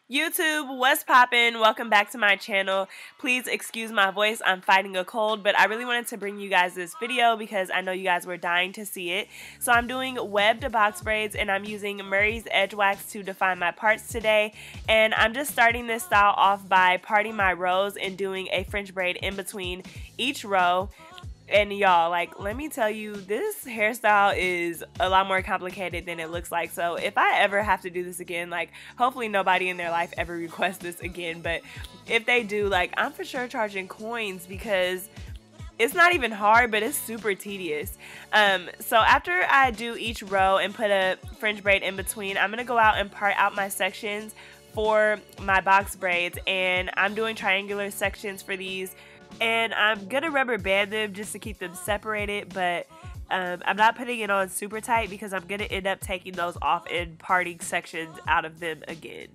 YouTube, what's poppin'? Welcome back to my channel. Please excuse my voice, I'm fighting a cold, but I really wanted to bring you guys this video because I know you guys were dying to see it. So I'm doing webbed box braids and I'm using Murray's Edge Wax to define my parts today. And I'm just starting this style off by parting my rows and doing a French braid in between each row. And y'all, like, let me tell you, this hairstyle is a lot more complicated than it looks like. So if I ever have to do this again, like, hopefully nobody in their life ever requests this again. But if they do, like, I'm for sure charging coins because it's not even hard, but it's super tedious. So after I do each row and put a French braid in between, I'm going to go out and part out my sections for my box braids. And I'm doing triangular sections for these. And I'm going to rubber band them just to keep them separated, but I'm not putting it on super tight because I'm going to end up taking those off and parting sections out of them again.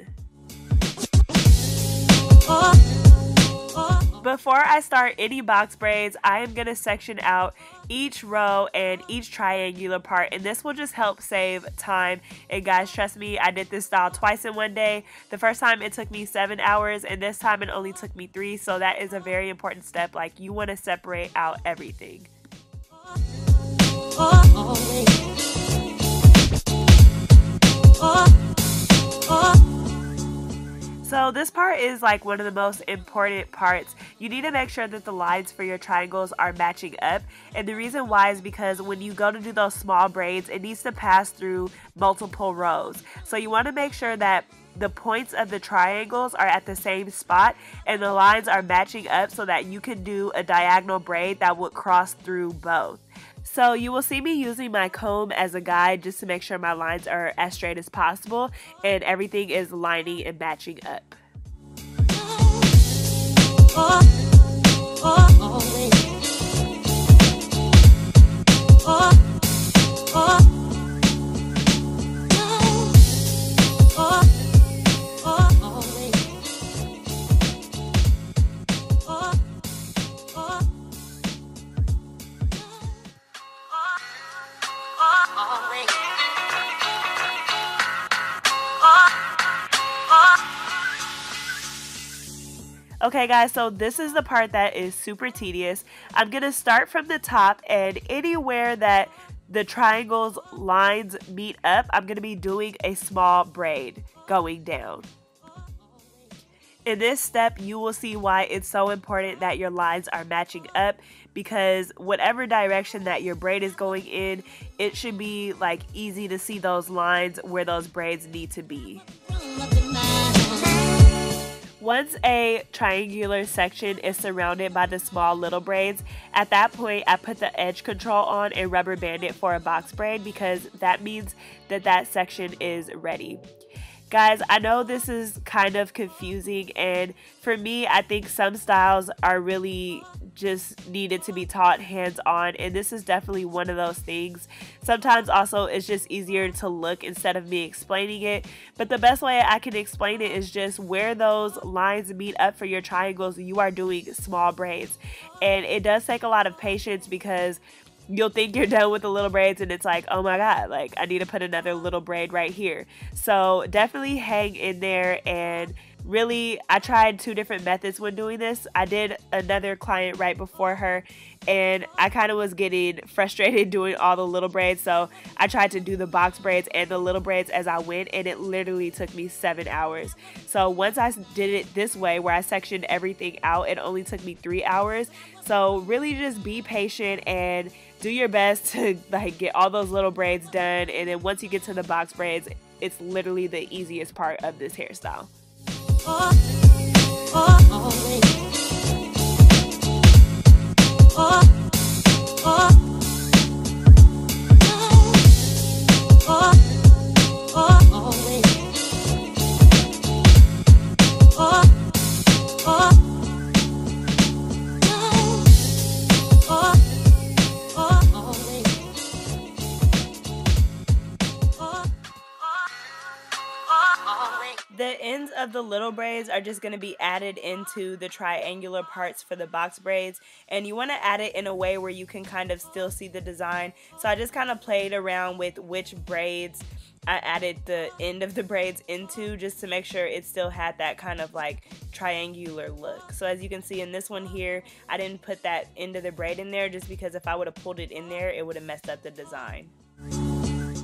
Before I start any box braids, I am going to section out each row and each triangular part, and this will just help save time. And guys, trust me, I did this style twice in one day. The first time it took me 7 hours, and this time it only took me 3, so that is a very important step. Like, you want to separate out everything. So this part is like one of the most important parts. You need to make sure that the lines for your triangles are matching up. And the reason why is because when you go to do those small braids, it needs to pass through multiple rows. So you want to make sure that the points of the triangles are at the same spot and the lines are matching up so that you can do a diagonal braid that would cross through both. So you will see me using my comb as a guide just to make sure my lines are as straight as possible and everything is lining and matching up. Okay guys, so this is the part that is super tedious. I'm going to start from the top, and anywhere that the triangles lines meet up, I'm going to be doing a small braid going down. In this step, you will see why it's so important that your lines are matching up, because whatever direction that your braid is going in, it should be like easy to see those lines where those braids need to be. Once a triangular section is surrounded by the small little braids, at that point I put the edge control on and rubber band it for a box braid because that means that that section is ready. Guys, I know this is kind of confusing, and for me, I think some styles are really just needed to be taught hands-on, and this is definitely one of those things. Sometimes also it's just easier to look instead of me explaining it, but the best way I can explain it is just where those lines meet up for your triangles, you are doing small braids. And it does take a lot of patience because you'll think you're done with the little braids and it's like, oh my god, like I need to put another little braid right here. So definitely hang in there. And really, I tried 2 different methods when doing this. I did another client right before her and I kind of was getting frustrated doing all the little braids, so I tried to do the box braids and the little braids as I went, and it literally took me 7 hours. So once I did it this way where I sectioned everything out, it only took me 3 hours. So really just be patient and do your best to like get all those little braids done, and then once you get to the box braids, it's literally the easiest part of this hairstyle. The ends of the little braids are just going to be added into the triangular parts for the box braids, and you want to add it in a way where you can kind of still see the design. So I just kind of played around with which braids I added the end of the braids into, just to make sure it still had that kind of like triangular look. So as you can see in this one here, I didn't put that end of the braid in there just because if I would have pulled it in there, it would have messed up the design.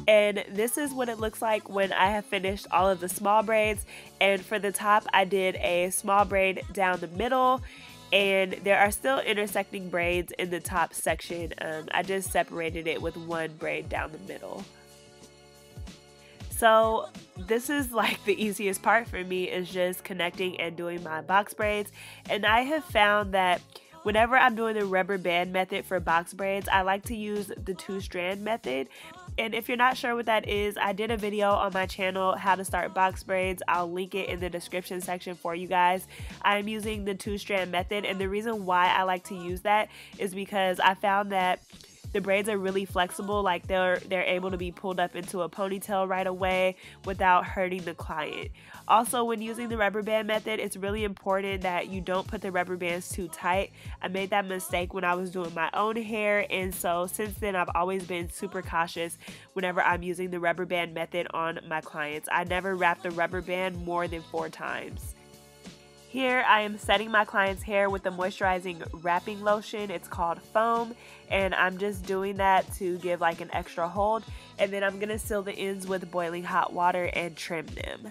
And this is what it looks like when I have finished all of the small braids. And for the top, I did a small braid down the middle, and there are still intersecting braids in the top section. I just separated it with one braid down the middle. So this is like the easiest part for me, is just connecting and doing my box braids. And I have found that whenever I'm doing the rubber band method for box braids, I like to use the 2-strand method. And if you're not sure what that is, I did a video on my channel, how to start box braids. I'll link it in the description section for you guys. I'm using the 2-strand method, and the reason why I like to use that is because I found that the braids are really flexible. Like they're able to be pulled up into a ponytail right away without hurting the client. Also, when using the rubber band method, it's really important that you don't put the rubber bands too tight. I made that mistake when I was doing my own hair, and so since then I've always been super cautious whenever I'm using the rubber band method on my clients. I never wrap the rubber band more than 4 times. Here I am setting my client's hair with the moisturizing wrapping lotion. It's called Foam, and I'm just doing that to give like an extra hold, and then I'm gonna seal the ends with boiling hot water and trim them.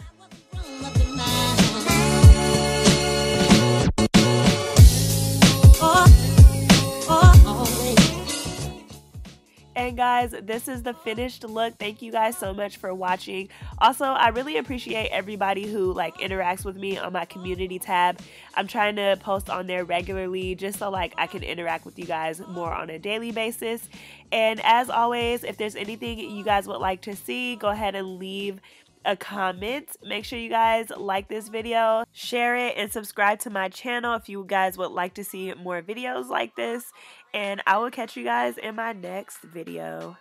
And guys, this is the finished look. Thank you guys so much for watching. Also, I really appreciate everybody who like interacts with me on my community tab. I'm trying to post on there regularly just so like I can interact with you guys more on a daily basis. And as always, if there's anything you guys would like to see, go ahead and leave a comment. Make sure you guys like this video, share it, and subscribe to my channel if you guys would like to see more videos like this. And I will catch you guys in my next video.